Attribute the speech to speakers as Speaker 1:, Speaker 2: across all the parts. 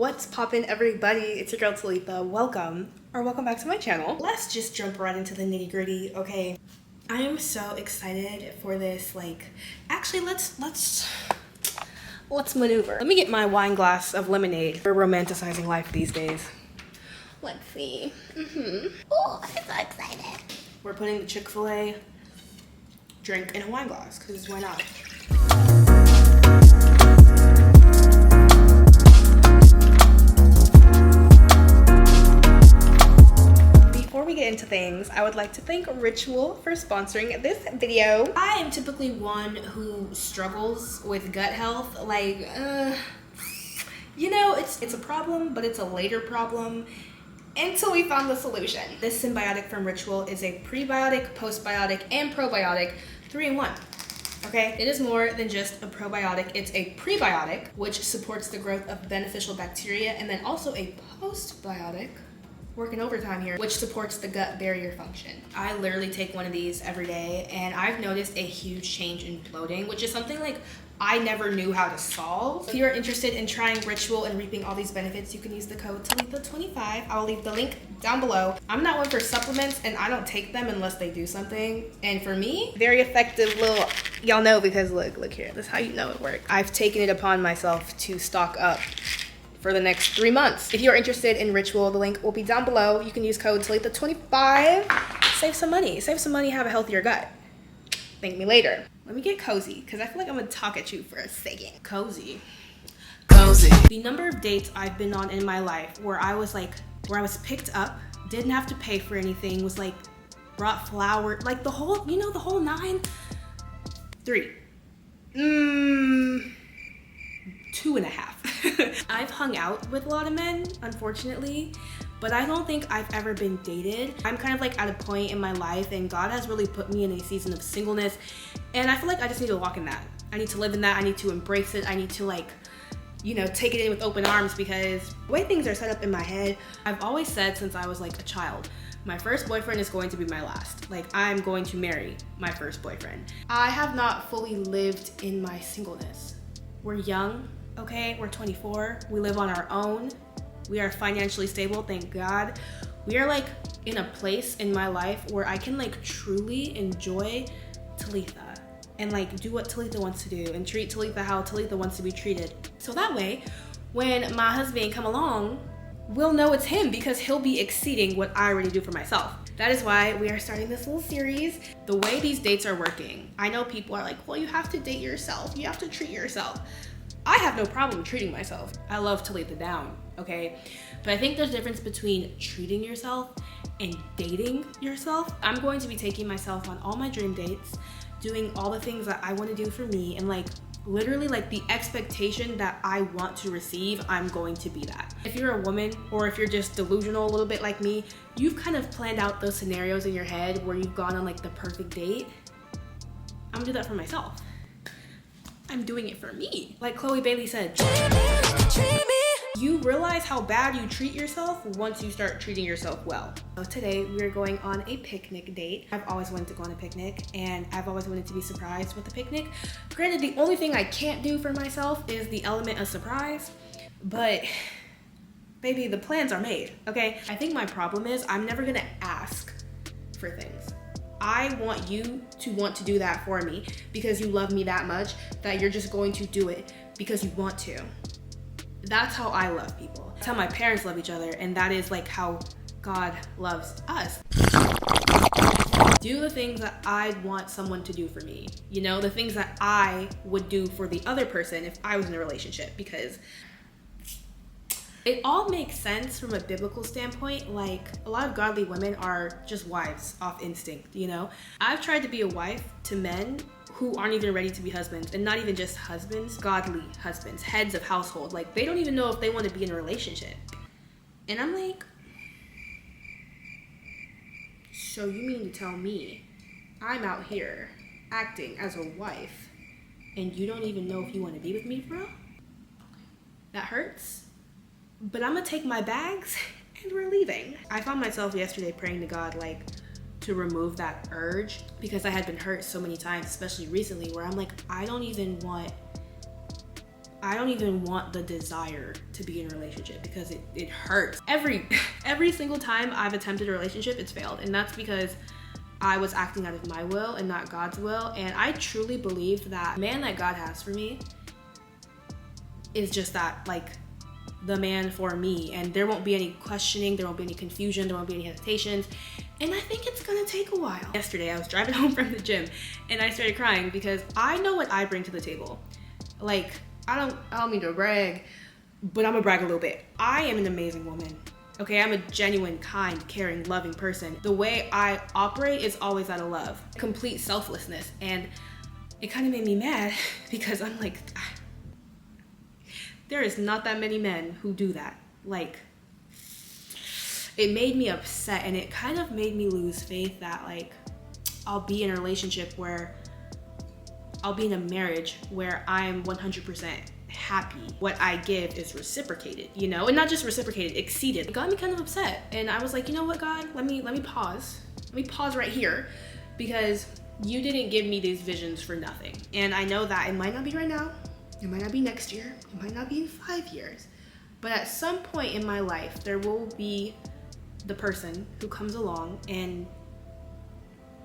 Speaker 1: What's poppin', everybody? It's your girl Talitha. Welcome back to my channel. Let's just jump right into the nitty gritty, okay? I am so excited for this. Actually, let's maneuver. Let me get my wine glass of lemonade. We're romanticizing life these days. Let's see. Oh, I'm so excited. We're putting the Chick-fil-A drink in a wine glass, because why not? Before we get into things, I would like to thank Ritual for sponsoring this video. I am typically one who struggles with gut health. It's a problem, but it's a later problem until we found the solution. This Symbiotic from Ritual is a prebiotic, postbiotic, and probiotic 3-in-1. Okay, it is more than just a probiotic. It's a prebiotic, which supports the growth of beneficial bacteria, and then also a postbiotic, working overtime here, which supports the gut barrier function. I literally take one of these every day, and I've noticed a huge change in bloating, which is something I never knew how to solve. If you're interested in trying Ritual and reaping all these benefits, you can use the code Talitha25. I'll leave the link down below. I'm not one for supplements, and I don't take them unless they do something. And for me, very effective little, y'all know, because look here, this is how you know it works. I've taken it upon myself to stock up for the next 3 months. If you're interested in Ritual, the link will be down below. You can use code Talitha25. Save some money, have a healthier gut. Thank me later. Let me get cozy, because I feel like I'm gonna talk at you for a second. Cozy. The number of dates I've been on in my life where I was picked up, didn't have to pay for anything, was brought flowers, the whole 9. 3. 2.5. I've hung out with a lot of men, unfortunately, but I don't think I've ever been dated. I'm kind of at a point in my life, and God has really put me in a season of singleness, and I feel like I just need to walk in that. I need to live in that. I need to embrace it. I need to take it in with open arms, because the way things are set up in my head, I've always said since I was a child, my first boyfriend is going to be my last. I'm going to marry my first boyfriend. I have not fully lived in my singleness. We're young, okay? We're 24. We live on our own. We are financially stable, thank God. We are in a place in my life where I can truly enjoy Talitha and do what Talitha wants to do and treat Talitha how Talitha wants to be treated. So that way, when my husband come along, we'll know it's him, because he'll be exceeding what I already do for myself. That is why we are starting this little series. The way these dates are working, I know people are well, you have to date yourself. You have to treat yourself. I have no problem treating myself. I love Talitha down, okay? But I think there's a difference between treating yourself and dating yourself. I'm going to be taking myself on all my dream dates, doing all the things that I want to do for me, and literally the expectation that I want to receive, I'm going to be that. If you're a woman, or if you're just delusional a little bit like me, you've kind of planned out those scenarios in your head where you've gone on the perfect date. I'm gonna do that for myself. I'm doing it for me. Like Chloe Bailey said, you realize how bad you treat yourself once you start treating yourself well. So today we're going on a picnic date. I've always wanted to go on a picnic, and I've always wanted to be surprised with a picnic. Granted, the only thing I can't do for myself is the element of surprise, but baby, the plans are made, okay? I think my problem is I'm never gonna ask for things. I want you to want to do that for me, because you love me that much that you're just going to do it because you want to. That's how I love people. That's how my parents love each other, and that is how God loves us. Do the things that I want someone to do for me. The things that I would do for the other person if I was in a relationship, because it all makes sense from a biblical standpoint. A lot of godly women are just wives off instinct, I've tried to be a wife to men who aren't even ready to be husbands, and not even just husbands, godly husbands, heads of household. They don't even know if they want to be in a relationship. And I'm so you mean to tell me I'm out here acting as a wife, and you don't even know if you want to be with me, bro? That hurts. But I'm gonna take my bags and we're leaving. I found myself yesterday praying to God to remove that urge, because I had been hurt so many times, especially recently, where I'm I don't even want I don't even want the desire to be in a relationship because it hurts. Every single time I've attempted a relationship, it's failed. And that's because I was acting out of my will and not God's will. And I truly believe that the man that God has for me is just that, like, the man for me. And there won't be any questioning, there won't be any confusion, there won't be any hesitations. And I think it's gonna take a while. Yesterday, I was driving home from the gym and I started crying because I know what I bring to the table. Like, I don't mean to brag, but I'm gonna brag a little bit. I am an amazing woman. Okay, I'm a genuine, kind, caring, loving person. The way I operate is always out of love, complete selflessness. And it kind of made me mad because I'm like, there is not that many men who do that. Like, it made me upset, and it kind of made me lose faith that, like, I'll be in a relationship where I'll be in a marriage where I'm 100% happy. What I give is reciprocated, you know? And not just reciprocated, exceeded. It got me kind of upset. And I was like, you know what, God? Let me pause. Let me pause right here, because you didn't give me these visions for nothing. And I know that it might not be right now. It might not be next year. It might not be in 5 years. But at some point in my life, there will be the person who comes along and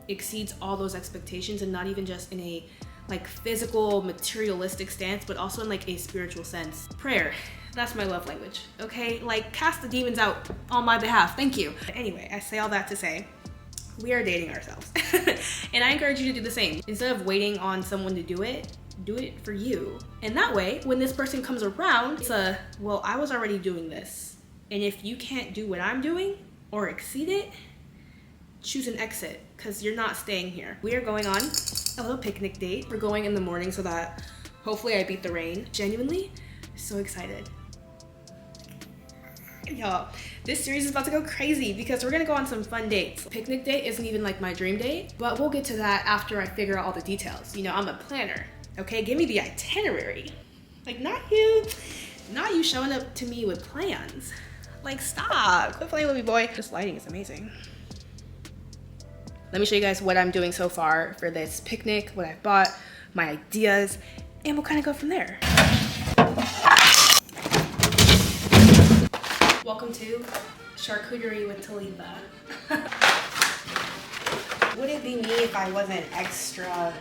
Speaker 1: exceeds all those expectations, and not even just in a like physical, materialistic stance, but also in like a spiritual sense. Prayer, that's my love language, okay? Like, cast the demons out on my behalf, thank you. Anyway, I say all that to say, we are dating ourselves. And I encourage you to do the same. Instead of waiting on someone to do it for you. And that way, when this person comes around, it's a, well, I was already doing this. And if you can't do what I'm doing or exceed it, choose an exit, because you're not staying here. We are going on a little picnic date. We're going in the morning so that hopefully I beat the rain. Genuinely, so excited. Y'all, this series is about to go crazy because we're gonna go on some fun dates. Picnic date isn't even like my dream date, but we'll get to that after I figure out all the details. You know, I'm a planner, okay? Give me the itinerary. Like, not you showing up to me with plans. Like, stop, quit playing with me, boy. This lighting is amazing. Let me show you guys what I'm doing so far for this picnic, what I bought, my ideas, and we'll kind of go from there. Welcome to Charcuterie with Talitha. Would it be me if I wasn't extra?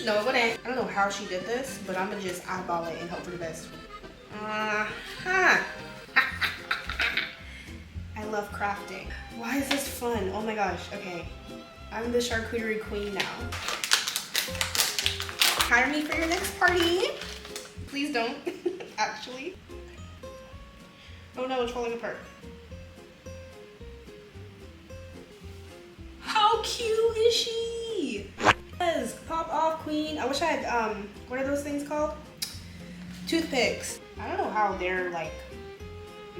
Speaker 1: No, it wouldn't. I don't know how she did this, but I'm gonna just eyeball it and hope for the best. I love crafting. Why is this fun? Oh my gosh, okay. I'm the charcuterie queen now. Hire me for your next party. Please don't, actually. Oh no, it's falling apart. How cute is she? Yes, pop off queen. I wish I had, what are those things called? Toothpicks. I don't know how their like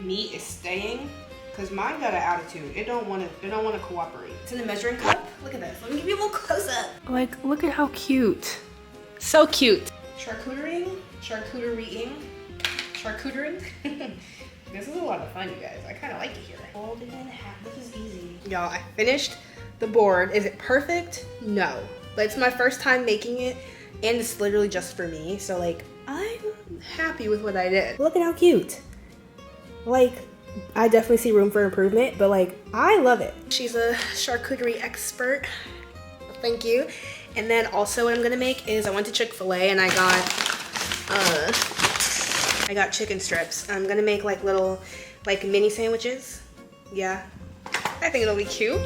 Speaker 1: meat is staying, because mine got an attitude. It don't want to cooperate. It's in a measuring cup. Look at this. Let me give you a little close up. Like, look at how cute. So cute. Charcuterie. This is a lot of fun, you guys. I kind of like it here. Fold it in half. This is easy. Y'all, I finished the board. Is it perfect? No. But it's my first time making it, and it's literally just for me. So, like, I'm happy with what I did. Look at how cute. Like, I definitely see room for improvement, but like, I love it. She's a charcuterie expert. Thank you. And then also what I'm gonna make is, I went to Chick-fil-A and I got chicken strips. I'm gonna make like little, like mini sandwiches. Yeah, I think it'll be cute.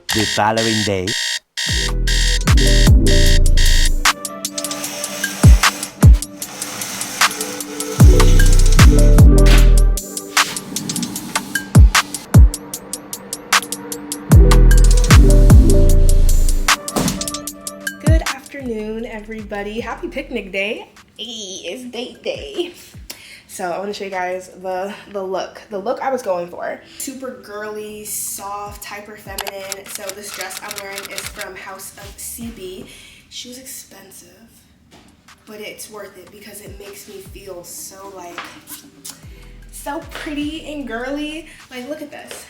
Speaker 2: The following day.
Speaker 1: Everybody, happy picnic day. Hey, it's date day. So I want to show you guys the look I was going for. Super girly, soft, hyper feminine. So this dress I'm wearing is from House of CB. She was expensive, but it's worth it because it makes me feel so like so pretty and girly. Like, look at this.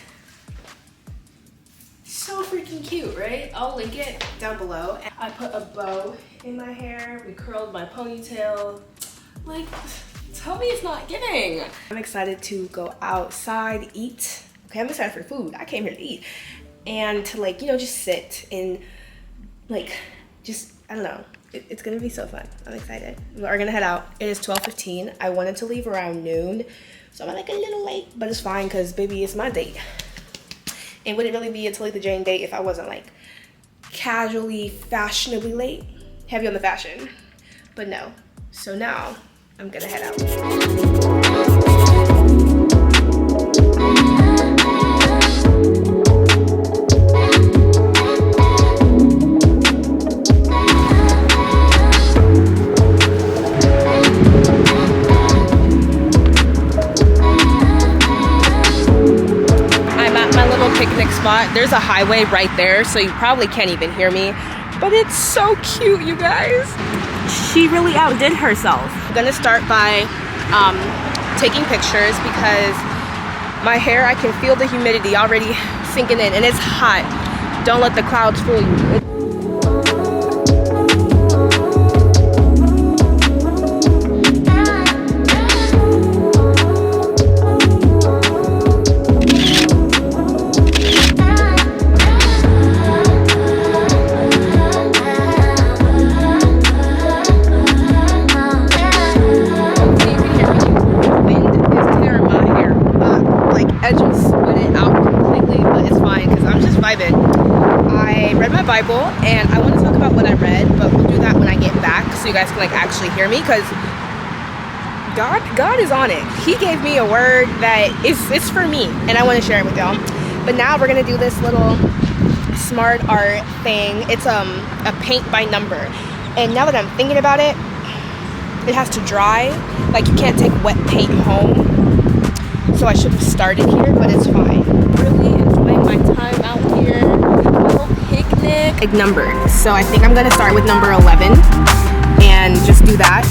Speaker 1: So freaking cute, right? I'll link it down below. I put a bow in my hair. We curled my ponytail. Like, tell me it's not giving. I'm excited to go outside, eat. Okay, I'm excited for food. I came here to eat. And to like, you know, just sit and like, just, I don't know. It's gonna be so fun. I'm excited. We're gonna head out. It is 12:15. I wanted to leave around noon. So I'm like a little late, but it's fine because baby, it's my date. And would it really be a Talitha Jane date if I wasn't like casually, fashionably late? Heavy on the fashion, but no. So now I'm gonna head out. Picnic spot. There's a highway right there, so you probably can't even hear me, but it's so cute, you guys. She really outdid herself. I'm gonna start by taking pictures because my hair, I can feel the humidity already sinking in, and it's hot. Don't let the clouds fool you. Bible, and I want to talk about what I read, but we'll do that when I get back so you guys can like actually hear me, because God is on it. He gave me a word that it's for me, and I want to share it with y'all. But now we're gonna do this little smart art thing. It's a paint by number, and now that I'm thinking about it, it has to dry. Like you can't take wet paint home, so I should have started here, but it's fine. Really enjoying my time out here. Picnic numbered, so I think I'm gonna start with number 11 and just do that.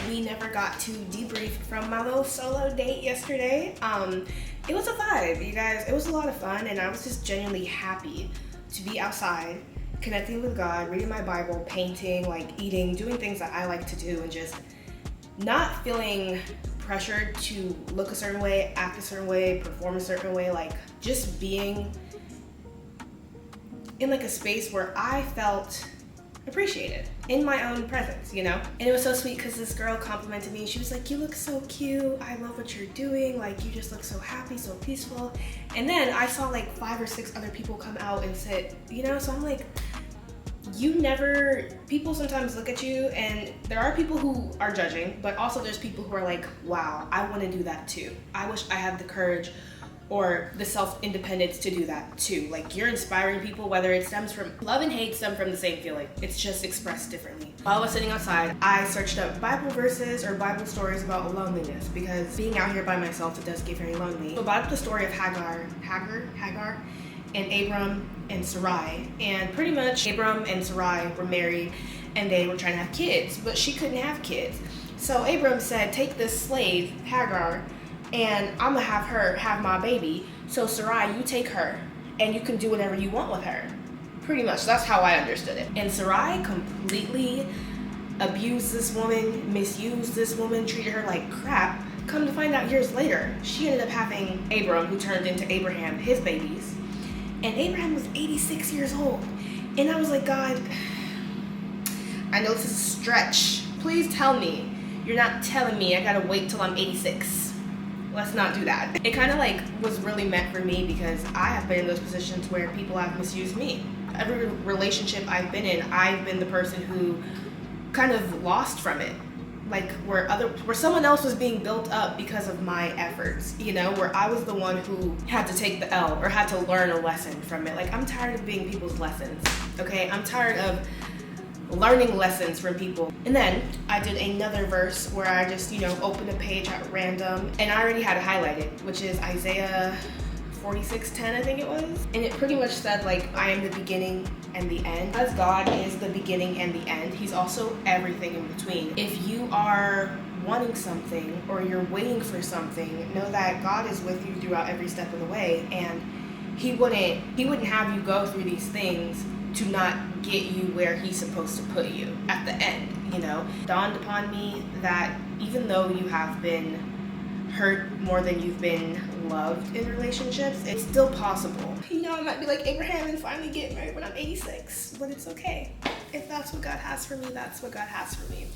Speaker 1: We never got to debrief from my little solo date yesterday. It was a vibe, you guys. It was a lot of fun, and I was just genuinely happy to be outside, connecting with God, reading my Bible, painting, like eating, doing things that I like to do, and just not feeling pressured to look a certain way, act a certain way, perform a certain way, like just being in like a space where I felt appreciated in my own presence, you know? And it was so sweet because this girl complimented me. She was like, you look so cute. I love what you're doing. Like, you just look so happy, so peaceful. And then I saw like 5 or 6 other people come out and sit, you know? So I'm like, people sometimes look at you, and there are people who are judging, but also there's people who are like, wow, I want to do that too. I wish I had the courage or the self-independence to do that too. Like, you're inspiring people, whether it stems from love and hate stem from the same feeling. It's just expressed differently. While I was sitting outside, I searched up Bible verses or Bible stories about loneliness, because being out here by myself, it does get very lonely. So about the story of Hagar, and Abram and Sarai, and pretty much Abram and Sarai were married and they were trying to have kids, but she couldn't have kids. So Abram said, take this slave, Hagar, and I'm gonna have her have my baby. So Sarai, you take her and you can do whatever you want with her. Pretty much, that's how I understood it. And Sarai completely abused this woman, misused this woman, treated her like crap. Come to find out years later, she ended up having Abram, who turned into Abraham, his babies. And Abraham was 86 years old. And I was like, God, I know this is a stretch. Please tell me. You're not telling me I gotta wait till I'm 86. Let's not do that. It kind of like was really meant for me, because I have been in those positions where people have misused me. Every relationship I've been in, I've been the person who kind of lost from it. Like where someone else was being built up because of my efforts, you know, where I was the one who had to take the L or had to learn a lesson from it. Like, I'm tired of being people's lessons, okay? I'm tired of learning lessons from people. And then I did another verse where I just, you know, opened a page at random, and I already had it highlighted, which is Isaiah 46:10, I think it was. And it pretty much said like, I am the beginning and the end. As God is the beginning and the end, he's also everything in between. If you are wanting something or you're waiting for something, know that God is with you throughout every step of the way, and he wouldn't have you go through these things to not get you where he's supposed to put you at the end, you know. Dawned upon me that even though you have been hurt more than you've been loved in relationships, it's still possible. You know, I might be like Abraham and finally get married when I'm 86, but it's okay. If that's what God has for me, that's what God has for me.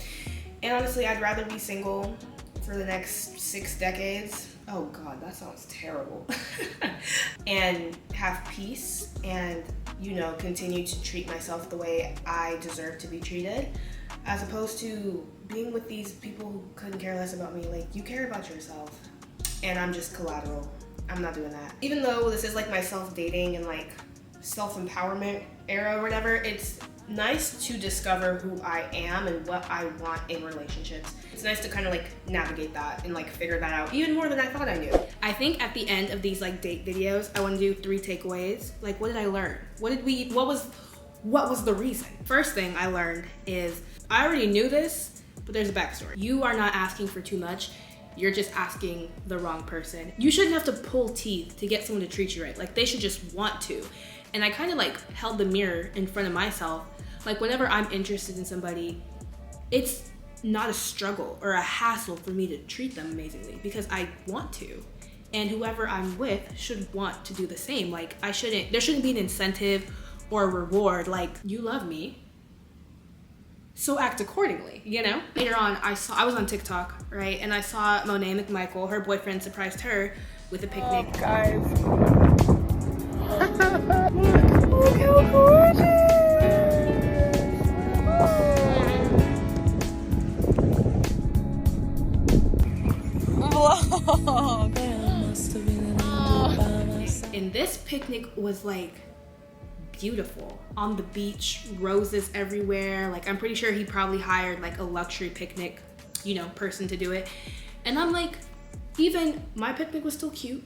Speaker 1: And honestly, I'd rather be single for the next 6 decades. Oh God, that sounds terrible. And have peace and, you know, continue to treat myself the way I deserve to be treated, as opposed to being with these people who couldn't care less about me. Like, you care about yourself, and I'm just collateral. I'm not doing that. Even though this is like my self-dating and like self-empowerment era or whatever, it's nice to discover who I am and what I want in relationships. It's nice to kind of like navigate that and like figure that out even more than I thought I knew. I think at the end of these like date videos, I want to do 3 takeaways. Like, what did I learn? What was the reason? First thing I learned is I already knew this, but there's a backstory. You are not asking for too much. You're just asking the wrong person. You shouldn't have to pull teeth to get someone to treat you right. Like, they should just want to. And I kind of like held the mirror in front of myself. Like, whenever I'm interested in somebody, it's not a struggle or a hassle for me to treat them amazingly because I want to. And whoever I'm with should want to do the same. Like, there shouldn't be an incentive or a reward. Like, you love me, so act accordingly, you know? Later on, I was on TikTok, right? And I saw Monet McMichael, her boyfriend surprised her with a picnic.
Speaker 2: Oh, guys. Look how gorgeous. Vlog.
Speaker 1: And this picnic was like beautiful. On the beach, roses everywhere. Like, I'm pretty sure he probably hired like a luxury picnic, you know, person to do it. And I'm like, even my picnic was still cute.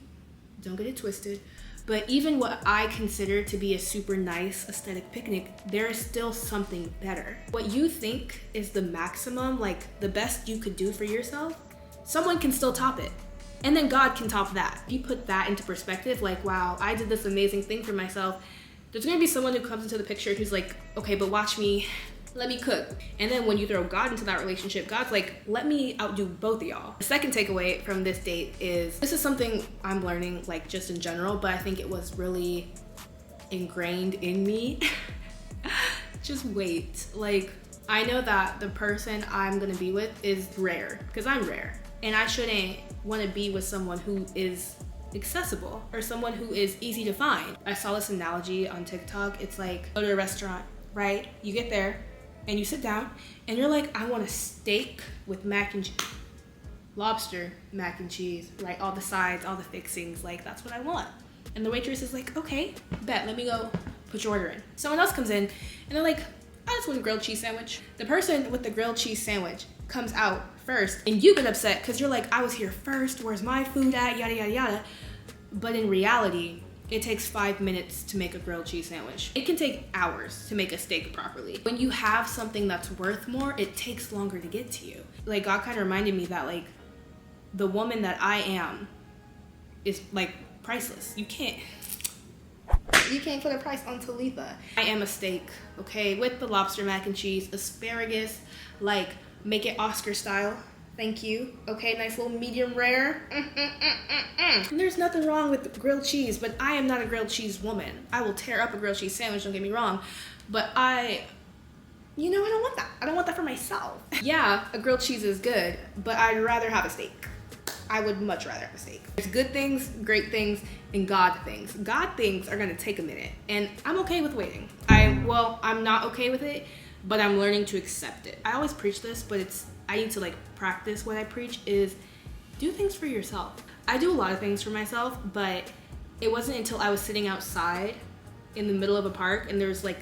Speaker 1: Don't get it twisted. But even what I consider to be a super nice aesthetic picnic, there is still something better. What you think is the maximum, like the best you could do for yourself, someone can still top it. And then God can top that. If you put that into perspective, like, wow, I did this amazing thing for myself, there's gonna be someone who comes into the picture who's like, okay, but watch me, let me cook. And then when you throw God into that relationship, God's like, let me outdo both of y'all. The second takeaway from this date is, this is something I'm learning like just in general, but I think it was really ingrained in me. Just wait. Like, I know that the person I'm gonna be with is rare, because I'm rare. And I shouldn't wanna be with someone who is accessible or someone who is easy to find. I saw this analogy on TikTok. It's like, go to a restaurant, right? You get there and you sit down and you're like, I want a steak with mac and cheese, lobster mac and cheese, right? All the sides, all the fixings, like, that's what I want. And the waitress is like, okay, bet, let me go put your order in. Someone else comes in and they're like, I just want a grilled cheese sandwich. The person with the grilled cheese sandwich comes out first and you get upset because you're like, I was here first, where's my food at, yada, yada, yada. But in reality, it takes 5 minutes to make a grilled cheese sandwich. It can take hours to make a steak properly. When you have something that's worth more, it takes longer to get to you. Like, God kind of reminded me that like, the woman that I am is like priceless. You can't put a price on Talitha. I am a steak, okay? With the lobster mac and cheese, asparagus, like, make it Oscar style. Thank you. Okay, nice little medium rare. And there's nothing wrong with grilled cheese, but I am not a grilled cheese woman. I will tear up a grilled cheese sandwich, don't get me wrong. But I don't want that. I don't want that for myself. Yeah, a grilled cheese is good, but I'd rather have a steak. I would much rather have a steak. There's good things, great things, and God things. God things are gonna take a minute, and I'm okay with waiting. I'm not okay with it, but I'm learning to accept it. I always preach this, but I need to like practice what I preach, is do things for yourself. I do a lot of things for myself, but it wasn't until I was sitting outside in the middle of a park and there was like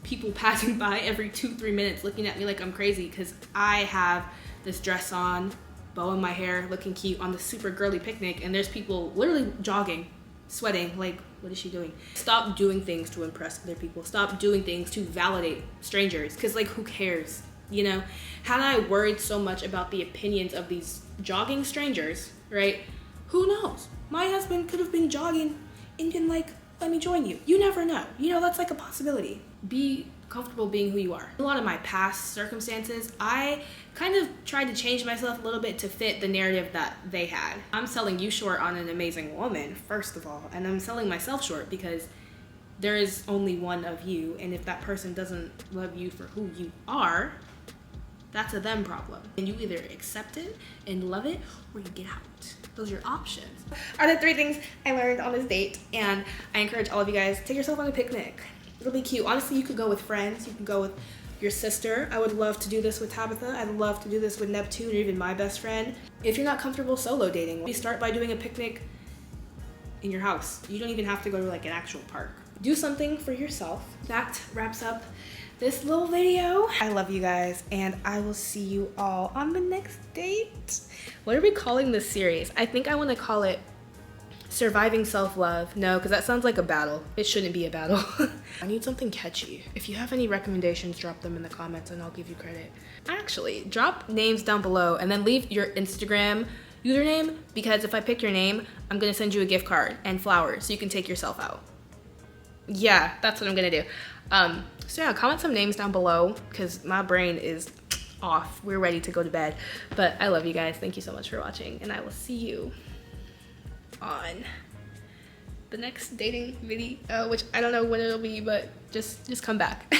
Speaker 1: people passing by every 2-3 minutes looking at me like I'm crazy because I have this dress on, bow in my hair, looking cute on the super girly picnic, and there's people literally jogging sweating. Like, what is she doing? Stop doing things to impress other people. Stop doing things to validate strangers. Because, like, who cares? You know? Had I worried so much about the opinions of these jogging strangers, right? Who knows? My husband could have been jogging and been like, let me join you. You never know. You know, that's like a possibility. Be comfortable being who you are. A lot of my past circumstances, I kind of tried to change myself a little bit to fit the narrative that they had. I'm selling you short on an amazing woman, first of all, and I'm selling myself short because there is only one of you, and if that person doesn't love you for who you are, that's a them problem. And you either accept it and love it, or you get out. Those are your options. Are the 3 things I learned on this date, and I encourage all of you guys, take yourself on a picnic. It'll be cute. Honestly, you could go with friends. You can go with your sister. I would love to do this with Talitha. I'd love to do this with Neptune or even my best friend. If you're not comfortable solo dating, we start by doing a picnic in your house. You don't even have to go to like an actual park. Do something for yourself. That wraps up this little video. I love you guys, and I will see you all on the next date. What are we calling this series? I think I want to call it Surviving Self-Love. No, because that sounds like a battle. It shouldn't be a battle. I need something catchy. If you have any recommendations, drop them in the comments and I'll give you credit. Actually, drop names down below and then leave your Instagram username, because if I pick your name, I'm gonna send you a gift card and flowers so you can take yourself out. Yeah, that's what I'm gonna do. So yeah, comment some names down below because my brain is off. We're ready to go to bed. But I love you guys. Thank you so much for watching, and I will see you on the next dating video, which I don't know when it'll be, but just come back.